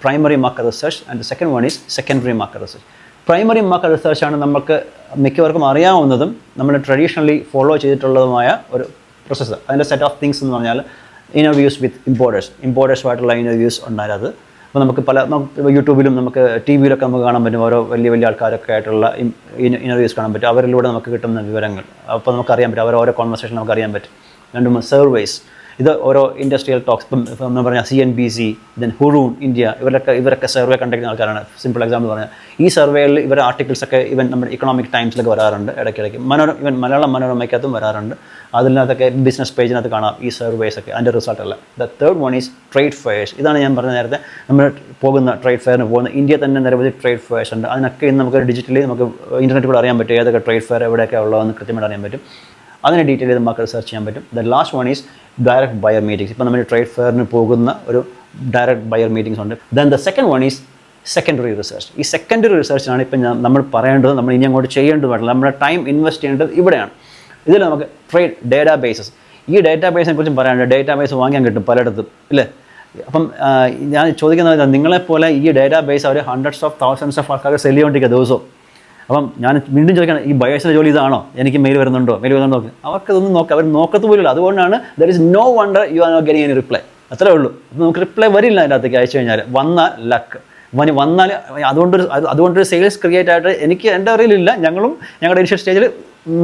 primary market research and the second one is secondary market research. Primary market research ആണ് നമുക്ക് മിക്കവർക്കും അറിയാവുന്നതും നമ്മൾ traditionally follow ചെയ്തിട്ടുള്ളതുമായ ഒരു process. അതിൻ്റെ സെറ്റ് ഓഫ് തിങ്സ് എന്ന് പറഞ്ഞാൽ ഇൻ്റർവ്യൂസ് വിത്ത് ഇമ്പോർട്ടേഴ്സുമായിട്ടുള്ള ഇൻ്റർവ്യൂസ് ഉണ്ടായത്. അപ്പോൾ നമുക്ക് യൂട്യൂബിലും നമുക്ക് ടി വിയിലൊക്കെ നമുക്ക് കാണാൻ പറ്റും, ഓരോ വലിയ ആൾക്കാരൊക്കെ ആയിട്ടുള്ള ഇൻ്റർവ്യൂസ് കാണാൻ പറ്റും. അവരിലൂടെ നമുക്ക് കിട്ടുന്ന വിവരങ്ങൾ അപ്പോൾ നമുക്കറിയാൻ പറ്റും, അവർ ഓരോ കോൺവെർസേഷൻ നമുക്കറിയാൻ പറ്റും. രണ്ടും സർവേസ്, ഇത് ഓരോ ഇൻഡസ്ട്രിയൽ ടോക്സ്. ഇപ്പം എന്ന് പറഞ്ഞാൽ CNBC, ദെൻ ഹുറൂൺ ഇന്ത്യ, ഇവരൊക്കെ സർവേ കണ്ടക്ട് ചെയ്യുന്ന ആൾക്കാരാണ്. സിമ്പിൾ എക്സാമ്പിൾ പറഞ്ഞാൽ ഈ സർവേയിൽ ഇവരുടെ ആർട്ടിക്കിൾസൊക്കെ ഇവൻ നമ്മുടെ ഇക്കണോമിക് ടൈംസിലൊക്കെ വരാറുണ്ട് ഇടയ്ക്കിടയ്ക്ക്. ഇവൻ മലയാളം മനോരമയ്ക്കകത്തും വരാറുണ്ട്. അതിനകത്തൊക്കെ ബിസിനസ് പേജിനകത്ത് കാണാം ഈ സർവേസൊക്കെ, അതിൻ്റെ റിസൾട്ടല്ല. The third one is trade fairs. ഇതാണ് ഞാൻ പറഞ്ഞ നേരത്തെ നമ്മൾ പോകുന്ന ട്രേഡ് ഫെയറിന് പോകുന്ന ഇന്ത്യ തന്നെ നിരവധി ട്രേഡ് ഫെയർസ് ഉണ്ട്. അതിനൊക്കെ ഇന്ന് നമുക്ക് ഡിജിറ്റലി നമുക്ക് ഇൻ്റർനെറ്റ് കൂടെ അറിയാൻ പറ്റും ഏതൊക്കെ ട്രേഡ് ഫെയർ എവിടെയൊക്കെ ഉള്ളതെന്ന് കൃത്യമായിട്ട് അറിയാൻ പറ്റും. അതിനെ ഡീറ്റെയിൽ ചെയ്ത് നമുക്ക് റിസർച്ച് ചെയ്യാൻ പറ്റും. The last one is direct buyer meetings. ഇപ്പോൾ നമ്മൾ ട്രേഡ് ഫെയറിന് പോകുന്ന ഒരു ഡയറക്റ്റ് ബയർ മീറ്റിംഗ്സ് ഉണ്ട്. Then the second one is secondary research. ഈ സെക്കൻഡറി റിസർച്ചിനാണ് ഇപ്പം നമ്മൾ പറയേണ്ടത്, നമ്മൾ ഇനി അങ്ങോട്ട് ചെയ്യേണ്ടതുമായിട്ടുള്ള നമ്മുടെ ടൈം ഇൻവെസ്റ്റ് ചെയ്യേണ്ടത് ഇവിടെയാണ്. ഇതിൽ നമുക്ക് ട്രേഡ് ഡേറ്റാ ബേസസ്, ഈ ഡേറ്റാ ബേസിനെ കുറിച്ചും പറയാനുണ്ട്. ഡേറ്റാ ബേസ് വാങ്ങാൻ കിട്ടും പലയിടത്തും ഇല്ലേ. അപ്പം ഞാൻ ചോദിക്കുന്നത്, നിങ്ങളെപ്പോലെ ഈ ഡേറ്റാ ബേസ് അവർ ഹൺഡ്രഡ്സ് ഓഫ് തൗസൻഡ്സ് ഓഫ് ആൾക്കാർ സെല് ചെയ്തുകൊണ്ടിരിക്കുക ദിവസവും. അപ്പം ഞാൻ വീണ്ടും ചോദിക്കണം, ഈ ബയേഴ്സിൻ്റെ ജോലി ഇതാണോ? എനിക്ക് മെയിൽ വരുന്നുണ്ടോ നോക്കി അവർക്കതൊന്നും നോക്കുക, അവർ നോക്കത്ത് പോലുമില്ല. അതുകൊണ്ടാണ് there is no wonder you are not getting any reply. അത്രേ ഉള്ളൂ. അപ്പോൾ നമുക്ക് റിപ്ലൈ വരില്ല അതിൻ്റെ അകത്തേക്ക് അയച്ചു കഴിഞ്ഞാൽ. വന്നാൽ ലക്ക്, വന്നാൽ അതുകൊണ്ടൊരു സെയിൽസ് ക്രിയേറ്റ് ആയിട്ട് എനിക്ക് എൻ്റെ അറിയിലില്ല. ഞങ്ങളുടെ ഇനിഷ്യൽ സ്റ്റേജിൽ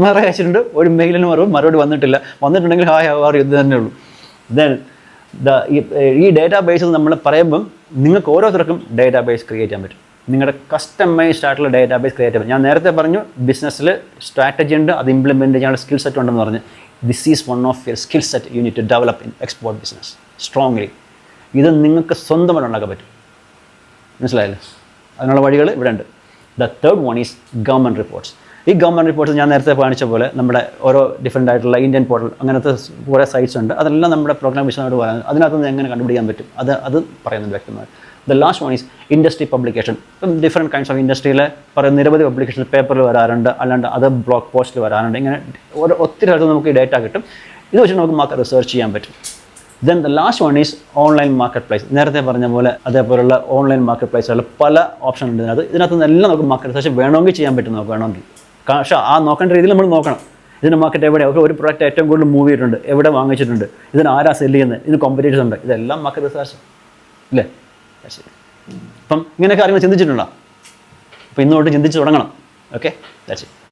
വേറെ അയച്ചിട്ടുണ്ട്, ഒരു മെയിലിന് മറുപടി വന്നിട്ടുണ്ടെങ്കിൽ ഹായ് ഹൗ ആർ യു ഇത് തന്നെ ഉള്ളൂ. ദെൻ ഈ ഡേറ്റാ ബേസ് നമ്മൾ പറയുമ്പം നിങ്ങൾക്ക് ഓരോരുത്തർക്കും ഡേറ്റാ ബേസ് ക്രിയേറ്റ് ചെയ്യാൻ പറ്റും. നിങ്ങളുടെ കസ്റ്റമൈസ്ഡ് ആയിട്ടുള്ള ഡേറ്റാ ബേസ് ക്രിയേറ്റ് ചെയ്യാൻ. ഞാൻ നേരത്തെ പറഞ്ഞു ബിസിനസ്സിൽ സ്ട്രാറ്റജി ഉണ്ട്, അത് ഇംപ്ലിമെൻറ്റ് ചെയ്യാനുള്ള സ്കിൽ സെറ്റ് ഉണ്ടെന്ന് പറഞ്ഞ്. This is one of your skill set you need to develop in export business strongly. ഇത് നിങ്ങൾക്ക് സ്വന്തമായിട്ട് ഉണ്ടാക്കാൻ പറ്റും. മനസ്സിലായല്ലേ? അതിനുള്ള വഴികൾ ഇവിടെ ഉണ്ട്. The third one is government reports. ഈ ഗവൺമെൻറ് റിപ്പോർട്ട്സ് ഞാൻ നേരത്തെ കാണിച്ച പോലെ നമ്മുടെ ഓരോ ഡിഫറെൻ്റ് ആയിട്ടുള്ള ഇന്ത്യൻ പോർട്ടൽ അങ്ങനത്തെ കുറേ സൈറ്റ്സ് ഉണ്ട്. അതെല്ലാം നമ്മുടെ പ്രോഗ്രാം വിശദമായിട്ട് പറയാൻ, അതിനകത്തുനിന്ന് എങ്ങനെ കണ്ടുപിടിക്കാൻ പറ്റും അത് പറയുന്നുണ്ട് വ്യക്തമായി. The last one is industry publication. ഇപ്പം ഡിഫറെൻറ്റ് കൈൻഡ്സ് ഓഫ് ഇൻഡസ്ട്രിയിലെ പറയുന്ന നിരവധി പബ്ലിക്കേഷൻ പേപ്പറിൽ വരാറുണ്ട്, അല്ലാണ്ട് അത് ബ്ലോഗ് പോസ്റ്റിൽ വരാറുണ്ട്. ഇങ്ങനെ ഒത്തിരി സ്ഥലത്ത് നമുക്ക് ഈ ഡേറ്റ കിട്ടും. ഇത് വെച്ച് നമുക്ക് മാർക്കറ്റ് റിസർച്ച് ചെയ്യാൻ പറ്റും. Then the last one is online market place. നേരത്തെ പറഞ്ഞ പോലെ അതേപോലുള്ള ഓൺലൈൻ മാർക്കറ്റ് പ്ലേസുകളിൽ പല ഓപ്ഷൻ ഉണ്ട്. ഇതിനകത്ത് നിന്നെല്ലാം നമുക്ക് മാർക്കറ്റ് റിസർച്ച് വേണമെങ്കിൽ ചെയ്യാൻ പറ്റും. നമുക്ക് വേണമെങ്കിൽ, പക്ഷേ ആ നോക്കേണ്ട രീതിയിൽ നമ്മൾ നോക്കണം. ഇതിൻ്റെ മാർക്കറ്റ് എവിടെയാണ്, ഒരു പ്രൊഡക്റ്റ് ഏറ്റവും കൂടുതൽ മൂവ് ചെയ്തിട്ടുണ്ട്, എവിടെ വാങ്ങിച്ചിട്ടുണ്ട്, ഇതിന് ആരാ സെല് ചെയ്യുന്നത്, ഇതിന് കോമ്പറ്റീറ്റേഴ്സ് ഉണ്ട്, ഇതെല്ലാം മാർക്കറ്റ് റിസർച്ച് ഇല്ലേ. ശരി, അപ്പം ഇങ്ങനെയൊക്കെ കാര്യങ്ങൾ ചിന്തിച്ചിട്ടുണ്ടോ? അപ്പോൾ ഇന്നോട്ട് ചിന്തിച്ച് തുടങ്ങണം. Okay, that's it.